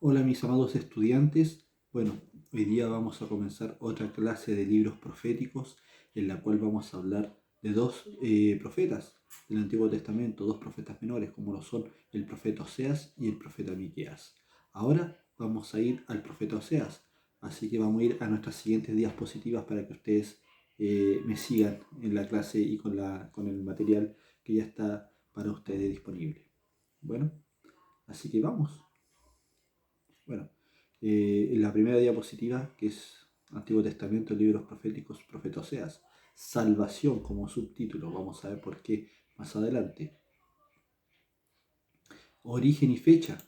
Hola mis amados estudiantes. Bueno, hoy día vamos a comenzar otra clase de libros proféticos en la cual vamos a hablar de dos profetas del Antiguo Testamento, dos profetas menores como lo son el profeta Oseas y el profeta Miqueas. Ahora vamos a ir al profeta Oseas, así que vamos a ir a nuestras siguientes diapositivas para que ustedes me sigan en la clase y con el material que ya está para ustedes disponible. Bueno, así que vamos. Bueno, en la primera diapositiva, que es Antiguo Testamento, libros proféticos, profeta Oseas, salvación como subtítulo, vamos a ver por qué más adelante. Origen y fecha.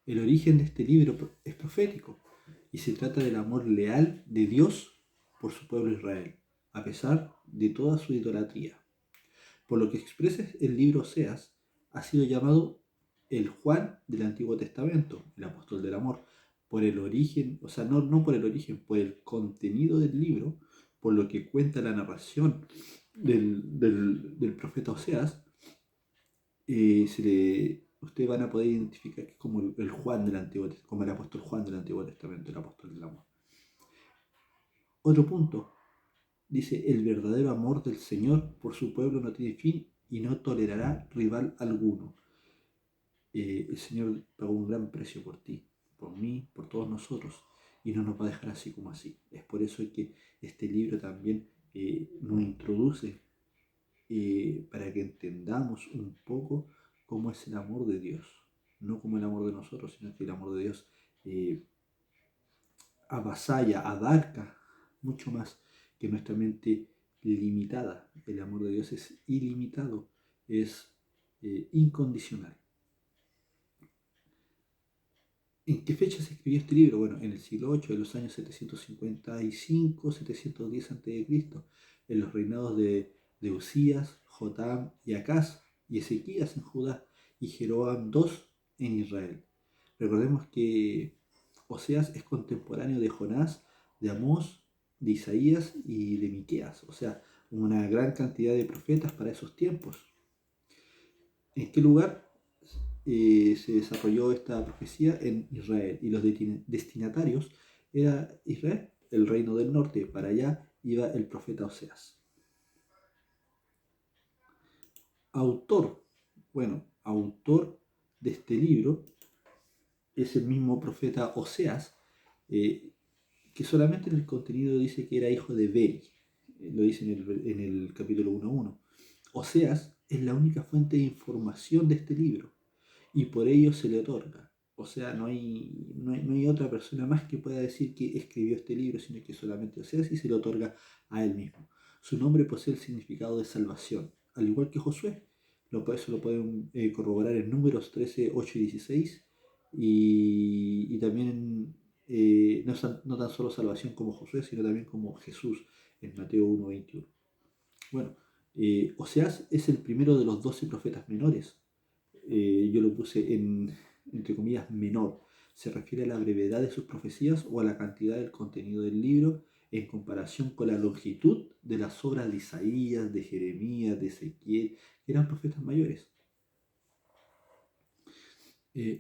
El origen de este libro es profético y se trata del amor leal de Dios por su pueblo Israel, a pesar de toda su idolatría. Por lo que expresa el libro Oseas, ha sido llamado el Juan del Antiguo Testamento, el apóstol del amor, por el origen, o sea, no por el origen, por el contenido del libro, por lo que cuenta la narración del profeta Oseas, ustedes van a poder identificar que es como el Juan del Antiguo Testamento, como el apóstol Juan del Antiguo Testamento, el apóstol del amor. Otro punto, dice, el verdadero amor del Señor por su pueblo no tiene fin y no tolerará rival alguno. El Señor pagó un gran precio por ti, por mí, por todos nosotros, y no nos va a dejar así como así. Es por eso que este libro también nos introduce para que entendamos un poco cómo es el amor de Dios. No como el amor de nosotros, sino que el amor de Dios eh, avasalla, abarca mucho más que nuestra mente limitada. El amor de Dios es ilimitado, es incondicional. ¿En qué fecha se escribió este libro? Bueno, en el siglo VIII, en los años 755-710 a.C., en los reinados de Usías, Jotam y Acaz, y Ezequías en Judá, y Jeroboam II en Israel. Recordemos que Oseas es contemporáneo de Jonás, de Amós, de Isaías y de Miqueas, o sea, una gran cantidad de profetas para esos tiempos. ¿En qué lugar se desarrolló esta profecía? En Israel, y los destinatarios era Israel, el reino del norte. Para allá iba el profeta Oseas. Autor, bueno, autor de este libro es el mismo profeta Oseas, que solamente en el contenido dice que era hijo de Beri. Lo dice en el capítulo 1.1. Oseas es la única fuente de información de este libro y por ello se le otorga. O sea, no hay otra persona más que pueda decir que escribió este libro, sino que solamente Oseas, y se le otorga a él mismo. Su nombre posee el significado de salvación, al igual que Josué. Eso lo pueden corroborar en Números 13, 8 y 16, y también no tan solo salvación como Josué, sino también como Jesús en Mateo 1:21. Bueno, Oseas es el primero de los 12 profetas menores. Yo lo puse entre comillas, menor. Se refiere a la brevedad de sus profecías o a la cantidad del contenido del libro en comparación con la longitud de las obras de Isaías, de Jeremías, de Ezequiel, que eran profetas mayores.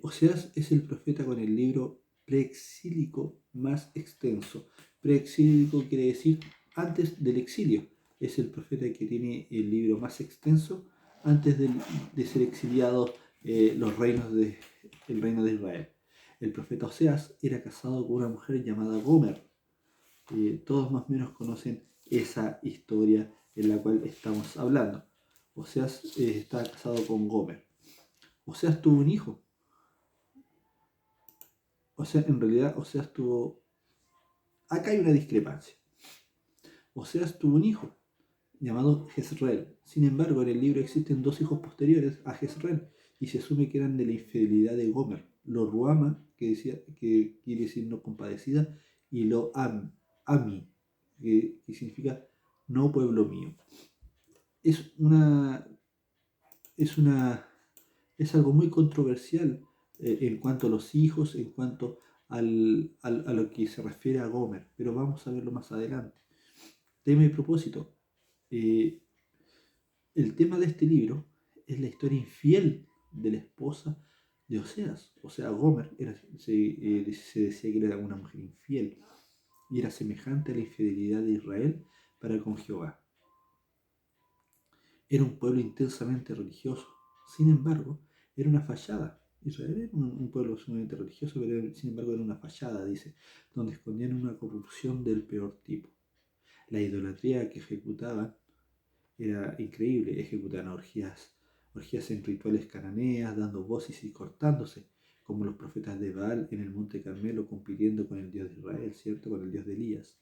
Oseas es el profeta con el libro preexílico más extenso. Preexílico quiere decir antes del exilio. Es el profeta que tiene el libro más extenso antes de ser exiliado el reino de Israel. El profeta Oseas era casado con una mujer llamada Gomer. Todos más o menos conocen esa historia en la cual estamos hablando. Oseas está casado con Gomer. Oseas tuvo un hijo. O sea, en realidad, Oseas tuvo... Acá hay una discrepancia. Oseas tuvo un hijo llamado Jezreel. Sin embargo, en el libro existen dos hijos posteriores a Jezreel y se asume que eran de la infidelidad de Gomer. Lo Ruama, que quiere decir no compadecida, y lo Ami, que significa no pueblo mío. Es una, es una, es algo muy controversial en cuanto a los hijos, en cuanto a lo que se refiere a Gomer, pero vamos a verlo más adelante. Tema y propósito. Eh, el tema de este libro es la historia infiel de la esposa de Oseas. O sea, Gomer se decía que era una mujer infiel y era semejante a la infidelidad de Israel para con Jehová. Era un pueblo intensamente religioso. Sin embargo, era una fachada. Israel era un pueblo sumamente religioso, pero sin embargo era una fachada, dice, donde escondían una corrupción del peor tipo. La idolatría que ejecutaban era increíble. Ejecutaban orgías en rituales cananeas, dando voces y cortándose, como los profetas de Baal en el monte Carmelo, compitiendo con el Dios de Israel, ¿cierto? Con el Dios de Elías.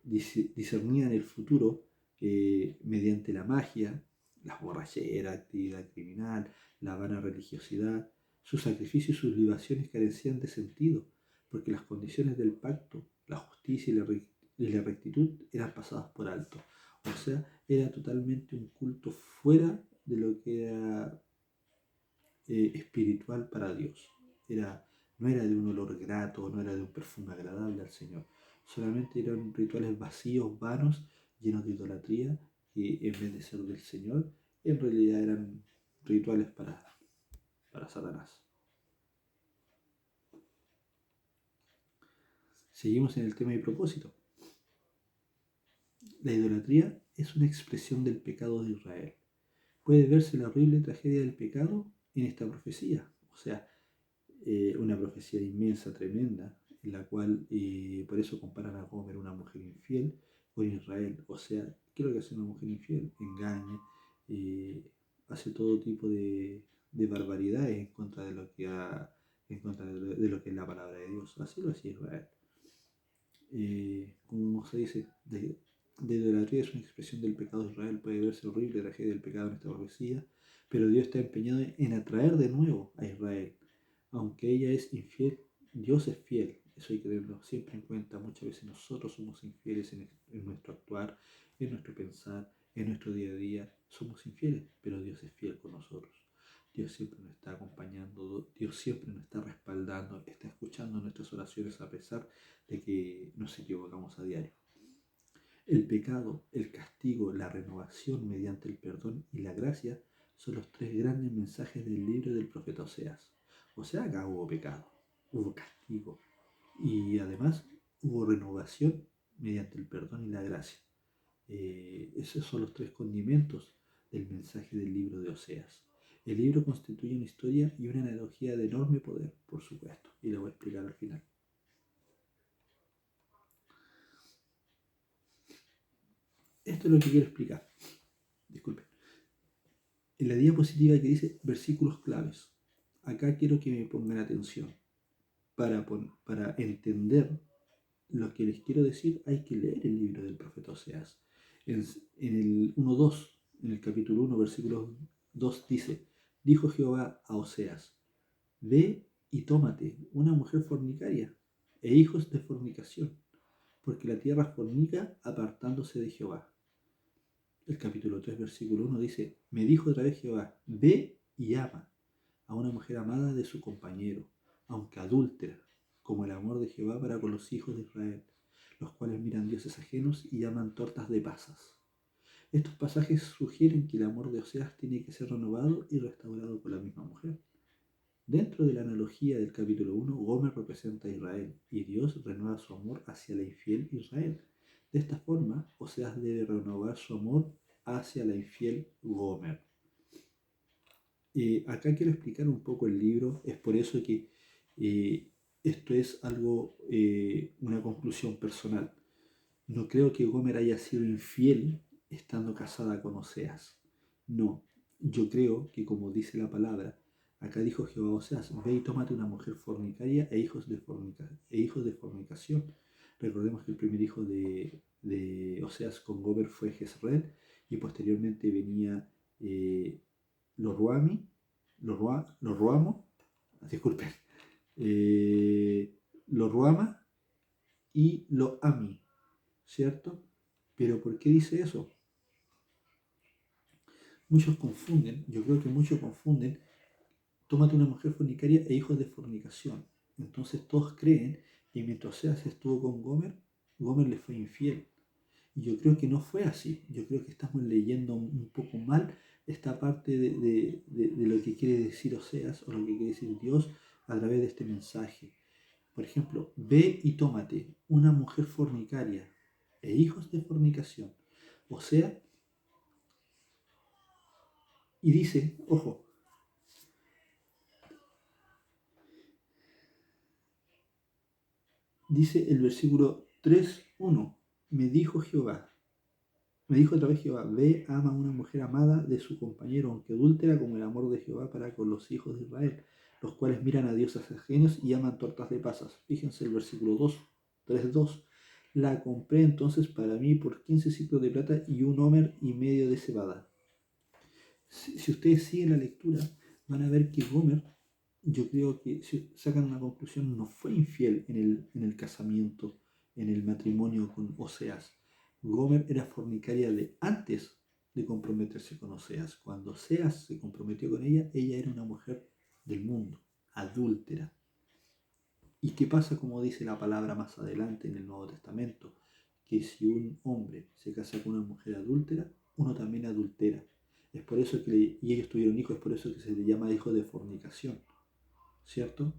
Discernían el futuro mediante la magia, la borrachera, actividad criminal, la vana religiosidad. Sus sacrificios y sus libaciones carecían de sentido, porque las condiciones del pacto, la justicia y la rectitud eran pasadas por alto. O sea, era totalmente un culto fuera de lo que era espiritual para Dios. No era de un olor grato, no era de un perfume agradable al Señor. Solamente eran rituales vacíos, vanos, llenos de idolatría, que en vez de ser del Señor, en realidad eran rituales para Satanás. Seguimos en el tema de propósito. La idolatría es una expresión del pecado de Israel. Puede verse la horrible tragedia del pecado en esta profecía. O sea, una profecía inmensa, tremenda, en la cual por eso comparan a Gomer, una mujer infiel, con Israel. O sea, ¿qué es lo que hace una mujer infiel? Engaña, hace todo tipo de barbaridades en contra de lo que en contra de lo que es la palabra de Dios. Así lo hacía Israel. Como se dice, de idolatría es una expresión del pecado de Israel. Puede verse horrible la tragedia del pecado en esta profecía, pero Dios está empeñado en atraer de nuevo a Israel. Aunque ella es infiel, Dios es fiel. Eso hay que tenerlo siempre en cuenta. Muchas veces nosotros somos infieles en nuestro actuar, en nuestro pensar, en nuestro día a día. Somos infieles, pero Dios es fiel con nosotros. Dios siempre nos está acompañando, Dios siempre nos está respaldando, está escuchando nuestras oraciones a pesar de que nos equivocamos a diario. El pecado, el castigo, la renovación mediante el perdón y la gracia son los tres grandes mensajes del libro del profeta Oseas. O sea, acá hubo pecado, hubo castigo y además hubo renovación mediante el perdón y la gracia. Esos son los tres condimentos del mensaje del libro de Oseas. El libro constituye una historia y una analogía de enorme poder, por supuesto, y lo voy a explicar al final. Esto es lo que quiero explicar. Disculpen. En la diapositiva que dice versículos claves, acá quiero que me pongan atención. Para entender lo que les quiero decir, hay que leer el libro del profeta Oseas. En el 1.2, en el capítulo 1, versículo 2 dice, dijo Jehová a Oseas, ve y tómate una mujer fornicaria e hijos de fornicación, porque la tierra fornica apartándose de Jehová. El capítulo 3, versículo 1 dice, me dijo otra vez Jehová, ve y ama a una mujer amada de su compañero, aunque adúltera, como el amor de Jehová para con los hijos de Israel, los cuales miran dioses ajenos y llaman tortas de pasas. Estos pasajes sugieren que el amor de Oseas tiene que ser renovado y restaurado por la misma mujer. Dentro de la analogía del capítulo 1, Gomer representa a Israel y Dios renueva su amor hacia la infiel Israel. De esta forma, Oseas debe renovar su amor hacia la infiel Gomer. Acá quiero explicar un poco el libro, es por eso que esto es algo, una conclusión personal. No creo que Gomer haya sido infiel estando casada con Oseas. No, yo creo que como dice la palabra, acá dijo Jehová a Oseas, ve y tómate una mujer fornicaria e hijos de fornicación. Recordemos que el primer hijo de Oseas con Gomer fue Jezreel y posteriormente venía los Ruamo, disculpen, los Ruama y los Ami, ¿cierto? Pero ¿por qué dice eso? Muchos confunden, yo creo que muchos confunden, tómate una mujer fornicaria e hijos de fornicación. Entonces todos creen que mientras Oseas estuvo con Gomer, Gomer le fue infiel. Y yo creo que no fue así. Yo creo que estamos leyendo un poco mal esta parte de lo que quiere decir Oseas o lo que quiere decir Dios a través de este mensaje. Por ejemplo, ve y tómate una mujer fornicaria e hijos de fornicación. O sea, y dice, ojo, dice el versículo 3:1, me dijo Jehová, me dijo otra vez Jehová, ve, ama a una mujer amada de su compañero, aunque adúltera como el amor de Jehová para con los hijos de Israel, los cuales miran a dioses ajenos y aman tortas de pasas. Fíjense el versículo 2, 3:2. La compré entonces para mí por 15 ciclos de plata y un homer y medio de cebada. Si ustedes siguen la lectura, van a ver que Gomer, yo creo que si sacan una conclusión, no fue infiel en el casamiento, en el matrimonio con Oseas. Gomer era fornicaria de antes de comprometerse con Oseas. Cuando Oseas se comprometió con ella, ella era una mujer del mundo, adúltera. ¿Y qué pasa, como dice la palabra más adelante en el Nuevo Testamento? Que si un hombre se casa con una mujer adúltera, uno también adultera. Es por eso que, y ellos tuvieron hijos, es por eso que se le llama hijo de fornicación, ¿cierto?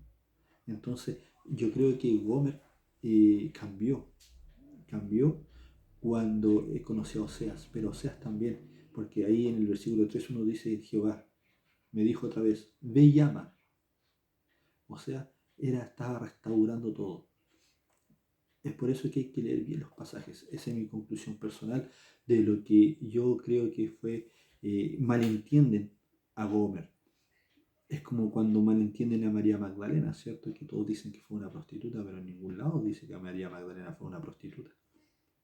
Entonces, yo creo que Gomer cambió cuando conoció a Oseas, pero Oseas también, porque ahí en el versículo 3 uno dice, Jehová me dijo otra vez, ve y llama. O sea, estaba restaurando todo. Es por eso que hay que leer bien los pasajes. Esa es mi conclusión personal de lo que yo creo que fue, malentienden a Gomer. Es como cuando malentienden a María Magdalena, ¿cierto? Que todos dicen que fue una prostituta, pero en ningún lado dice que María Magdalena fue una prostituta.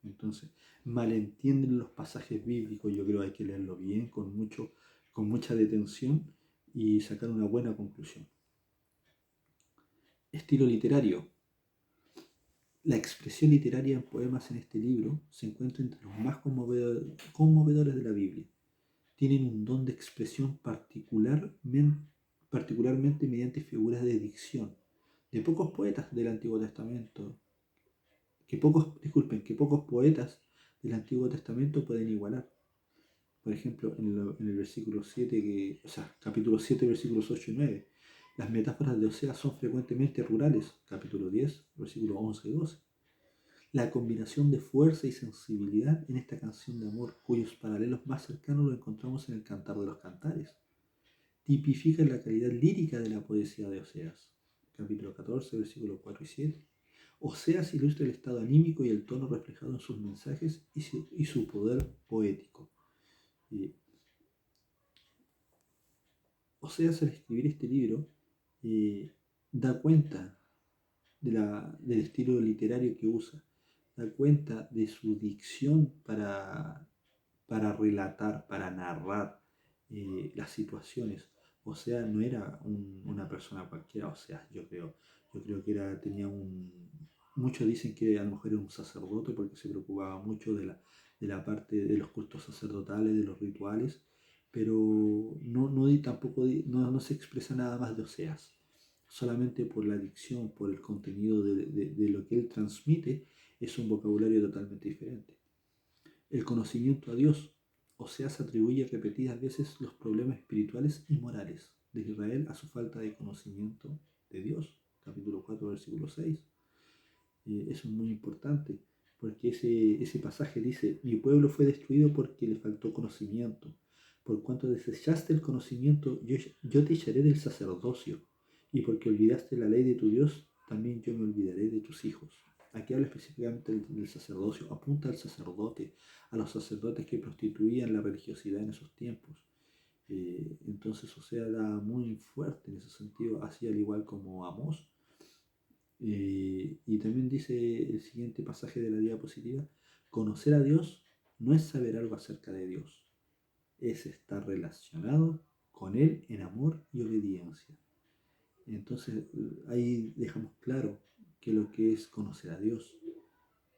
Entonces, malentienden los pasajes bíblicos. Yo creo que hay que leerlo bien, con mucha detención y sacar una buena conclusión. Estilo literario. La expresión literaria en poemas en este libro se encuentra entre los más conmovedores de la Biblia. Tienen un don de expresión particularmente mediante figuras de dicción, de pocos poetas del Antiguo Testamento, que pocos poetas del Antiguo Testamento pueden igualar. Por ejemplo, en el versículo 7, capítulo 7, versículos 8 y 9, las metáforas de Oseas son frecuentemente rurales, capítulo 10, versículos 11 y 12. La combinación de fuerza y sensibilidad en esta canción de amor, cuyos paralelos más cercanos los encontramos en el Cantar de los Cantares, tipifica la calidad lírica de la poesía de Oseas. Capítulo 14, versículos 4 y 7. Oseas ilustra el estado anímico y el tono reflejado en sus mensajes y su poder poético. Oseas, al escribir este libro, da cuenta del estilo literario que usa, da cuenta de su dicción para relatar, para narrar las situaciones. O sea, no era una persona cualquiera, o sea, yo creo que tenía muchos dicen que a lo mejor era un sacerdote porque se preocupaba mucho de la parte de los cultos sacerdotales, de los rituales, pero no se expresa nada más de Oseas. Solamente por la dicción, por el contenido de lo que él transmite, es un vocabulario totalmente diferente. El conocimiento a Dios. Oseas atribuye repetidas veces los problemas espirituales y morales de Israel a su falta de conocimiento de Dios. Capítulo 4, versículo 6. Eso es muy importante, porque ese pasaje dice, mi pueblo fue destruido porque le faltó conocimiento. Por cuanto desechaste el conocimiento, yo te echaré del sacerdocio, y porque olvidaste la ley de tu Dios, también yo me olvidaré de tus hijos. Aquí habla específicamente del sacerdocio, apunta al sacerdote, a los sacerdotes que prostituían la religiosidad en esos tiempos. Entonces, o sea, era muy fuerte en ese sentido, así al igual como Amós. Y también dice el siguiente pasaje de la diapositiva, conocer a Dios no es saber algo acerca de Dios, es estar relacionado con Él en amor y obediencia. Entonces ahí dejamos claro que lo que es conocer a Dios,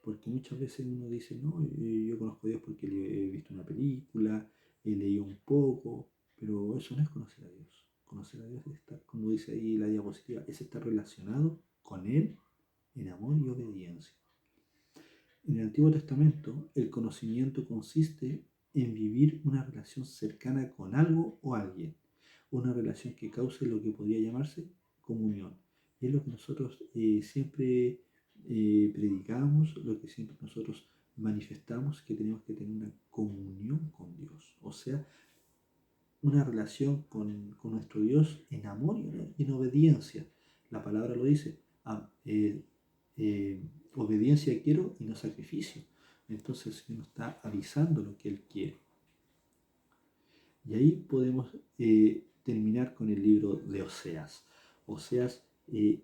porque muchas veces uno dice, no, yo conozco a Dios porque he visto una película, he leído un poco, pero eso no es conocer a Dios. Conocer a Dios es estar, como dice ahí la diapositiva, es estar relacionado con Él en amor y obediencia. En el Antiguo Testamento, el conocimiento consiste en vivir una relación cercana con algo o alguien, una relación que cause lo que podría llamarse comunión. Y es lo que nosotros siempre predicamos, lo que siempre nosotros manifestamos, que tenemos que tener una comunión con Dios, o sea, una relación con nuestro Dios en amor y en obediencia. La palabra lo dice, obediencia quiero y no sacrificio. Entonces el Señor nos está avisando lo que Él quiere. Y ahí podemos terminar con el libro de Oseas. Oseas es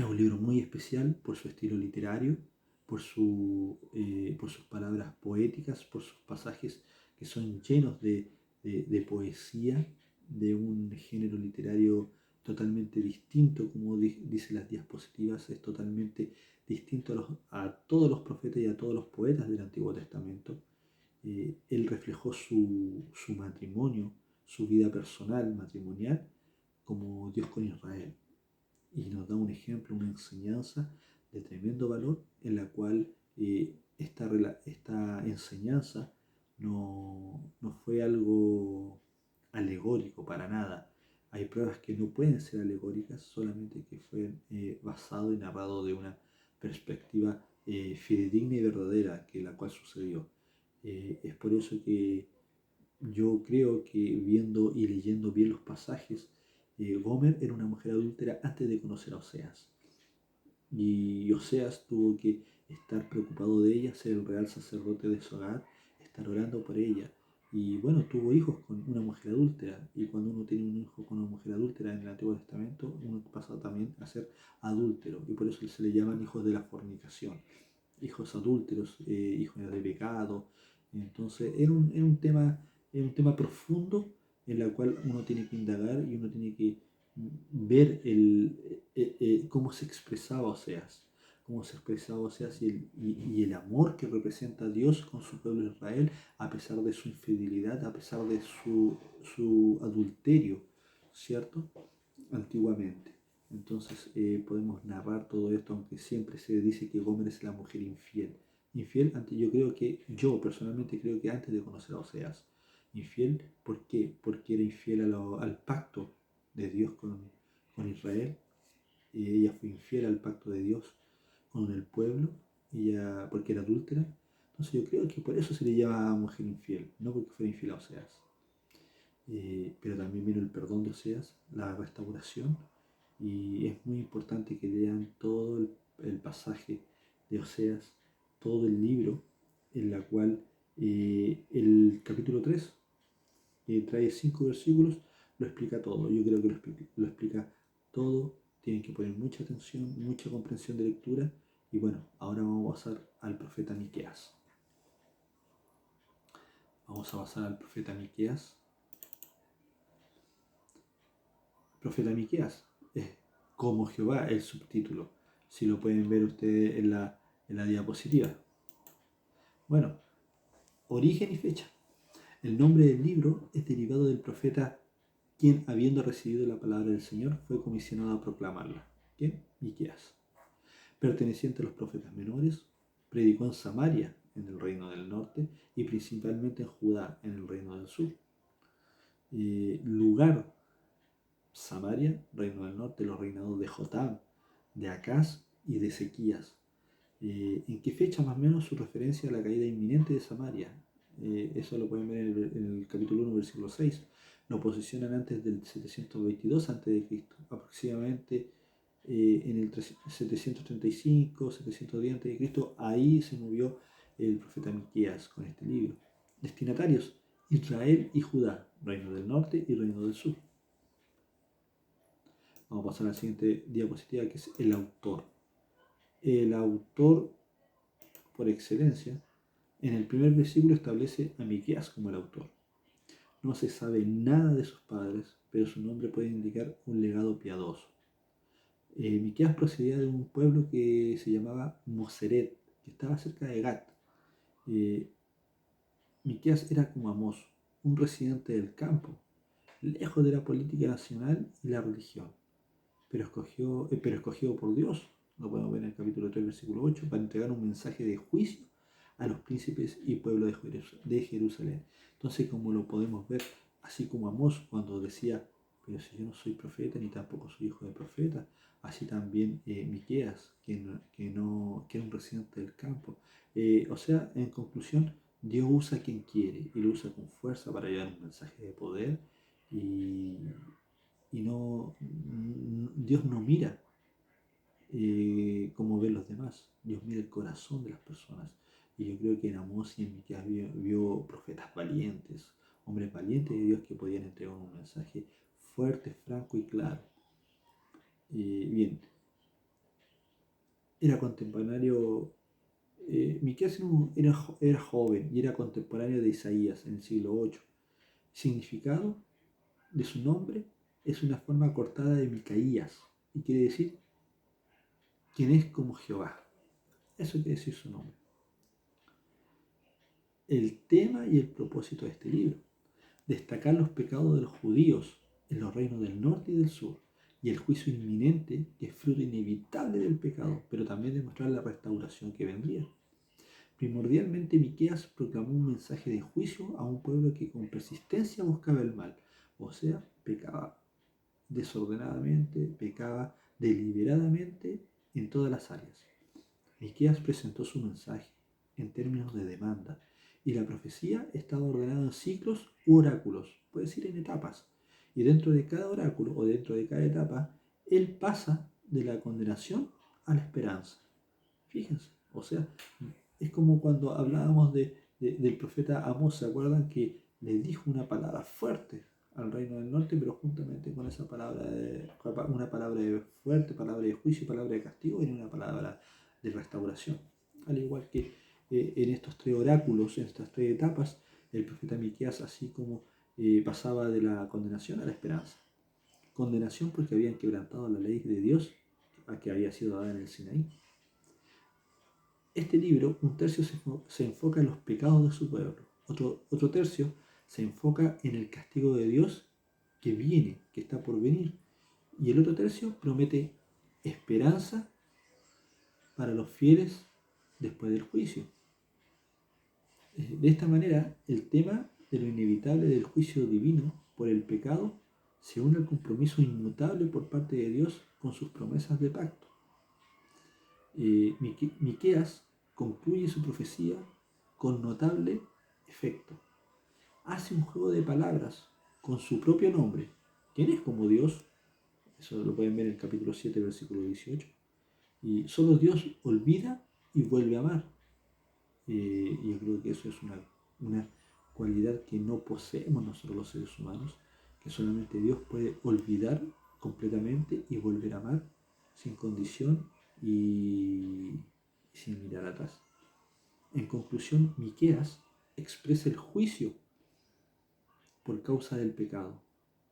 un libro muy especial por su estilo literario, por sus palabras poéticas, por sus pasajes que son llenos de poesía, de un género literario totalmente distinto, como dicen las diapositivas, es totalmente distinto a todos los profetas y a todos los poetas del Antiguo Testamento. Él reflejó su matrimonio, su vida personal, matrimonial, como Dios con Israel. Y nos da un ejemplo, una enseñanza de tremendo valor en la cual esta enseñanza no fue algo alegórico para nada. Hay pruebas que no pueden ser alegóricas, solamente que fue basado y narrado de una perspectiva fidedigna y verdadera que la cual sucedió. Es por eso que yo creo que viendo y leyendo bien los pasajes, Gomer era una mujer adúltera antes de conocer a Oseas. Y Oseas tuvo que estar preocupado de ella, ser el real sacerdote de su hogar, estar orando por ella. Y bueno, tuvo hijos con una mujer adúltera. Y cuando uno tiene un hijo con una mujer adúltera en el Antiguo Testamento, uno pasa también a ser adúltero. Y por eso se le llaman hijos de la fornicación, hijos adúlteros, hijos de pecado. Entonces era un tema profundo en el cual uno tiene que indagar y uno tiene que ver cómo se expresaba Oseas, y el amor que representa Dios con su pueblo Israel, a pesar de su infidelidad, a pesar de su adulterio, ¿cierto? Antiguamente. Entonces podemos narrar todo esto, aunque siempre se dice que Gomer es la mujer infiel. Infiel, yo personalmente creo que antes de conocer a Oseas. Infiel, ¿por qué? Porque era infiel al pacto de Dios con Israel. Y ella fue infiel al pacto de Dios con el pueblo, porque era adúltera. Entonces yo creo que por eso se le llama mujer infiel, no porque fuera infiel a Oseas. Pero también vino el perdón de Oseas, la restauración, y es muy importante que lean todo el pasaje de Oseas, todo el libro, en la cual el capítulo 3 trae 5 versículos, lo explica todo. Yo creo que lo explica todo, tienen que poner mucha atención, mucha comprensión de lectura, y bueno, ahora vamos a pasar al profeta Miqueas. Vamos a pasar al profeta Miqueas. Profeta Miqueas es como Jehová el subtítulo, si lo pueden ver ustedes en la diapositiva. Bueno, origen y fecha. El nombre del libro es derivado del profeta quien, habiendo recibido la palabra del Señor, fue comisionado a proclamarla. ¿Quién? Miqueas. Perteneciente a los profetas menores, predicó en Samaria, en el reino del norte, y principalmente en Judá, en el reino del sur. Lugar: Samaria, reino del norte, los reinados de Jotam, de Acaz y de Ezequías. ¿En qué fecha más o menos su referencia a la caída inminente de Samaria? Eso lo pueden ver en el capítulo 1, versículo 6. Lo posicionan antes del 722 a.C., aproximadamente en el 735, 710 a.C. Ahí se movió el profeta Miqueas con este libro. Destinatarios: Israel y Judá, reino del norte y reino del sur. Vamos a pasar a la siguiente diapositiva, que es el autor. El autor por excelencia, en el primer versículo establece a Miqueas como el autor. No se sabe nada de sus padres, pero su nombre puede indicar un legado piadoso. Miqueas procedía de un pueblo que se llamaba Moseret, que estaba cerca de Gat. Miqueas era como Amós, un residente del campo, lejos de la política nacional y la religión, pero escogido por Dios lo podemos ver en el capítulo 3, versículo 8, para entregar un mensaje de juicio a los príncipes y pueblo de Jerusalén. Entonces, como lo podemos ver, así como Amós cuando decía, pero si yo no soy profeta ni tampoco soy hijo de profeta, así también Miqueas, que era un residente del campo. O sea, en conclusión, Dios usa a quien quiere y lo usa con fuerza para llevar un mensaje de poder y, Dios no mira como ven los demás, Dios mira el corazón de las personas. Y yo creo que en Amós y en Miqueas vio profetas valientes, hombres valientes de Dios que podían entregar un mensaje fuerte, franco y claro. Bien, era contemporáneo, Miqueas era joven y era contemporáneo de Isaías en el siglo 8. Significado de su nombre es una forma cortada de Micaías y quiere decir quien es como Jehová. Eso quiere decir su nombre. El tema y el propósito de este libro: destacar los pecados de los judíos en los reinos del norte y del sur, y el juicio inminente que es fruto inevitable del pecado, pero también demostrar la restauración que vendría. Primordialmente, Miqueas proclamó un mensaje de juicio a un pueblo que con persistencia buscaba el mal, o sea, pecaba desordenadamente, pecaba deliberadamente en todas las áreas. Miqueas presentó su mensaje en términos de demanda, y la profecía estaba ordenada en ciclos u oráculos, puede decir en etapas. Y dentro de cada oráculo o dentro de cada etapa, él pasa de la condenación a la esperanza. Fíjense, o sea, es como cuando hablábamos del profeta Amós, ¿se acuerdan que le dijo una palabra fuerte al reino del norte, pero juntamente con esa palabra, una palabra de fuerte, palabra de juicio, palabra de castigo, y una palabra de restauración? Al igual que en estos tres oráculos, en estas tres etapas, el profeta Miqueas así como pasaba de la condenación a la esperanza. Condenación porque habían quebrantado la ley de Dios a que había sido dada en el Sinaí. Este libro, un tercio se enfoca en los pecados de su pueblo, otro tercio se enfoca en el castigo de Dios que viene, que está por venir, y el otro tercio promete esperanza para los fieles después del juicio. De esta manera, el tema de lo inevitable del juicio divino por el pecado se une al compromiso inmutable por parte de Dios con sus promesas de pacto. Miqueas concluye su profecía con notable efecto. Hace un juego de palabras con su propio nombre. ¿Quién es como Dios? Eso lo pueden ver en el capítulo 7, versículo 18. Y solo Dios olvida y vuelve a amar. Yo creo que eso es una cualidad que no poseemos nosotros los seres humanos, que solamente Dios puede olvidar completamente y volver a amar sin condición y sin mirar atrás. En conclusión, Miqueas expresa el juicio por causa del pecado,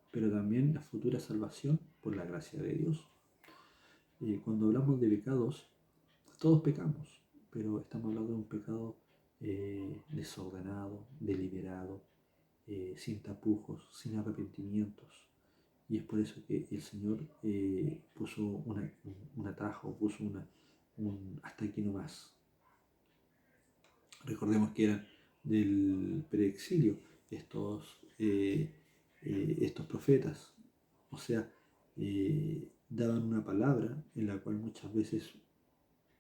pero también la futura salvación por la gracia de Dios. Cuando hablamos de pecados, todos pecamos, pero estamos hablando de un pecado desordenado, deliberado, sin tapujos, sin arrepentimientos. Y es por eso que el Señor puso un atajo, puso un hasta aquí no más. Recordemos que eran del preexilio estos profetas, o sea, daban una palabra en la cual muchas veces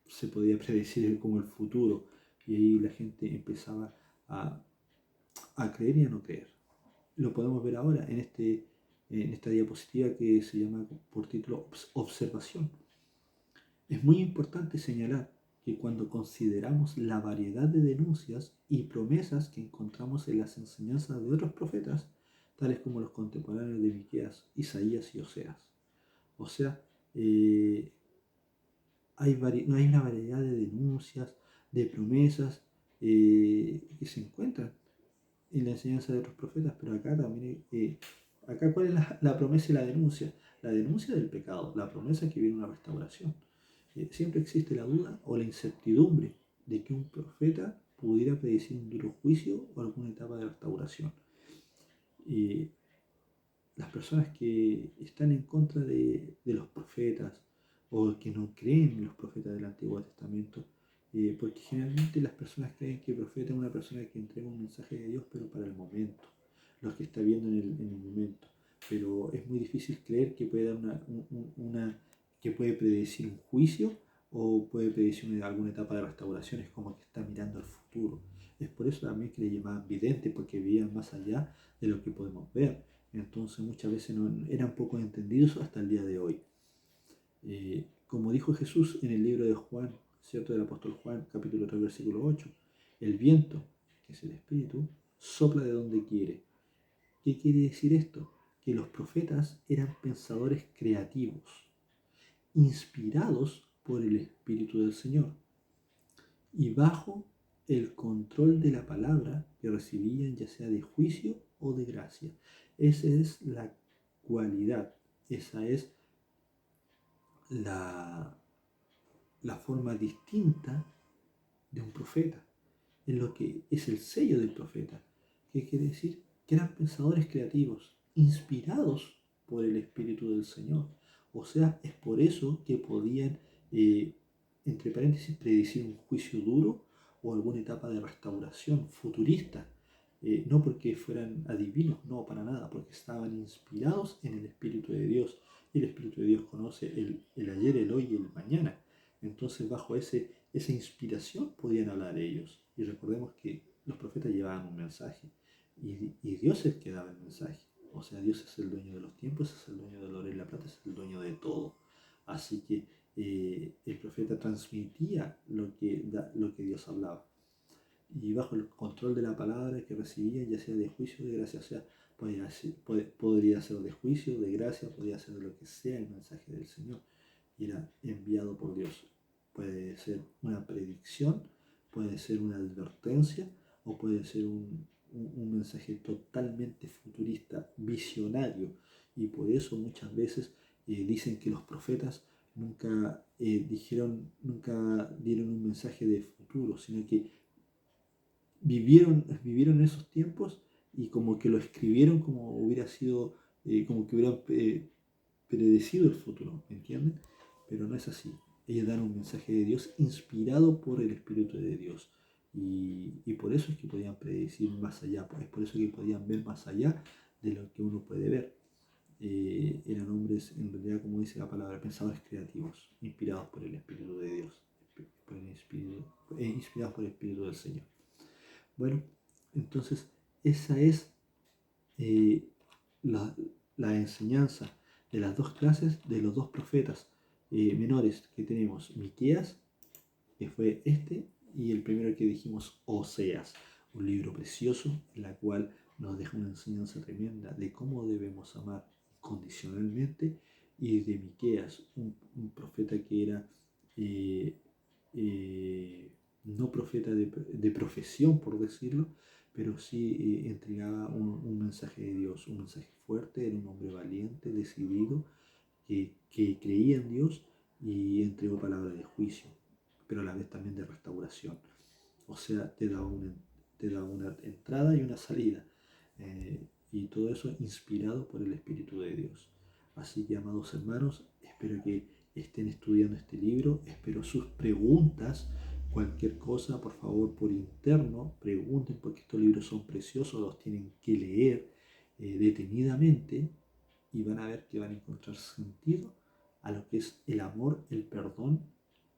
se podía predecir como el futuro, y ahí la gente empezaba a creer y a no creer. Lo podemos ver ahora en esta diapositiva que se llama por título Observación. Es muy importante señalar que cuando consideramos la variedad de denuncias y promesas que encontramos en las enseñanzas de otros profetas, tales como los contemporáneos de Miqueas, Isaías y Oseas, o sea, hay una variedad de denuncias, de promesas que se encuentran en la enseñanza de otros profetas, pero acá también, acá ¿cuál es la promesa y la denuncia? La denuncia del pecado, la promesa que viene una restauración. Siempre existe la duda o la incertidumbre de que un profeta pudiera predecir un duro juicio o alguna etapa de restauración. Las personas que están en contra de los profetas o que no creen en los profetas del Antiguo Testamento, porque generalmente las personas creen que el profeta es una persona que entrega un mensaje de Dios, pero para el momento, lo que está viendo en el momento. Pero es muy difícil creer que puede dar que puede predecir un juicio o puede predecir alguna etapa de restauración. Es como que está mirando al futuro. Es por eso también que le llamaban vidente, porque veían más allá de lo que podemos ver. Entonces muchas veces no, eran poco entendidos hasta el día de hoy. Como dijo Jesús en el libro de Juan, ¿cierto? Del apóstol Juan, capítulo 3, versículo 8, el viento, que es el Espíritu, sopla de donde quiere. ¿Qué quiere decir esto? Que los profetas eran pensadores creativos, inspirados por el Espíritu del Señor y bajo el control de la palabra que recibían, ya sea de juicio o de gracia. Esa es la cualidad, esa es la forma distinta de un profeta, en lo que es el sello del profeta. ¿Qué quiere decir? Que eran pensadores creativos, inspirados por el Espíritu del Señor. O sea, es por eso que podían, entre paréntesis, predecir un juicio duro o alguna etapa de restauración futurista. No porque fueran adivinos, no, para nada, porque estaban inspirados en el Espíritu de Dios. Y el Espíritu de Dios conoce el ayer, el hoy y el mañana. Entonces, bajo esa inspiración podían hablar ellos. Y recordemos que los profetas llevaban un mensaje y Dios es el que daba el mensaje. O sea, Dios es el dueño de los tiempos, es el dueño del oro y la plata, es el dueño de todo. Así que el profeta transmitía lo que Dios hablaba. Y bajo el control de la palabra que recibía, ya sea de juicio o de gracia, o sea, podría ser de juicio, de gracia, podría ser de lo que sea el mensaje del Señor. Y era enviado por Dios. Puede ser una predicción, puede ser una advertencia o puede ser un mensaje totalmente futurista, visionario. Y por eso muchas veces dicen que los profetas nunca dieron un mensaje de futuro, sino que vivieron esos tiempos y como que lo escribieron como hubiera sido, como que hubieran predecido el futuro, ¿me entienden? Pero no es así. Ellos dan un mensaje de Dios inspirado por el Espíritu de Dios. Y por eso es que podían predecir más allá, es por eso que podían ver más allá de lo que uno puede ver. Eran hombres, en realidad, como dice la palabra, pensadores creativos, inspirados por el Espíritu de Dios, inspirados por el Espíritu del Señor. Bueno, entonces esa es eh, la, la enseñanza de las dos clases de los dos profetas menores que tenemos, Miqueas, que fue este, y el primero que dijimos, Oseas, un libro precioso en la cual nos deja una enseñanza tremenda de cómo debemos amar incondicionalmente, y de Miqueas, un profeta que era eh, no profeta de profesión, por decirlo, pero sí entregaba un mensaje de Dios, un mensaje fuerte, era un hombre valiente, decidido, que creía en Dios y entregó palabra de juicio, pero a la vez también de restauración. O sea, te da una entrada y una salida. Y todo eso inspirado por el Espíritu de Dios. Así que, amados hermanos, espero que estén estudiando este libro, espero sus preguntas, cualquier cosa, por favor, por interno, pregunten, porque estos libros son preciosos, los tienen que leer detenidamente y van a ver que van a encontrar sentido a lo que es el amor, el perdón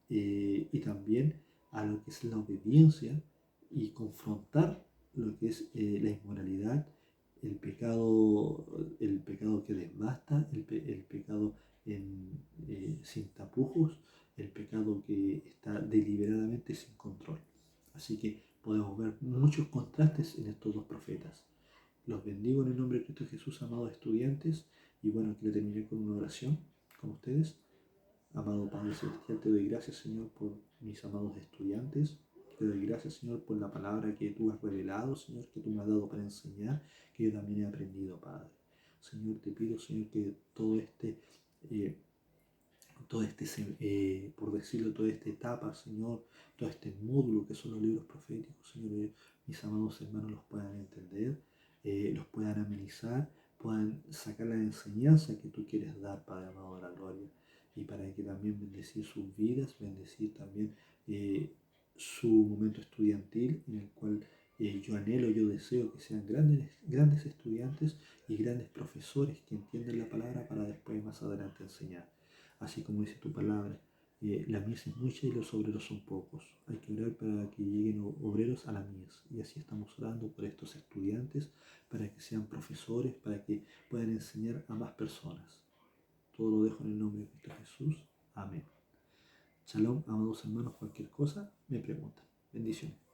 y también a lo que es la obediencia y confrontar lo que es la inmoralidad, el pecado que devasta, el pecado sin tapujos, el pecado que está deliberadamente sin control. Así que podemos ver muchos contrastes en estos dos profetas. Los bendigo en el nombre de Cristo Jesús, amados estudiantes, y bueno, quiero terminar con una oración con ustedes. Amado Padre Celestial, te doy gracias, Señor, por mis amados estudiantes. Te doy gracias, Señor, por la palabra que tú has revelado, Señor, que tú me has dado para enseñar, que yo también he aprendido, Padre. Señor, te pido, Señor, que eh, por decirlo, toda esta etapa, Señor, todo este módulo que son los libros proféticos, Señor, mis amados hermanos los puedan entender, los puedan amenizar, puedan sacar la enseñanza que tú quieres dar, Padre amado de la gloria. y para que también bendecir sus vidas, bendecir también su momento estudiantil, en el cual yo anhelo, yo deseo que sean grandes estudiantes y grandes profesores que entiendan la palabra para después más adelante enseñar. Así como dice tu palabra, la mies es mucha y los obreros son pocos. Hay que orar para que lleguen obreros a la mies. Y así estamos orando por estos estudiantes, para que sean profesores, para que puedan enseñar a más personas. Todo lo dejo en el nombre de Cristo Jesús. Amén. Shalom, amados hermanos, cualquier cosa me preguntan. Bendiciones.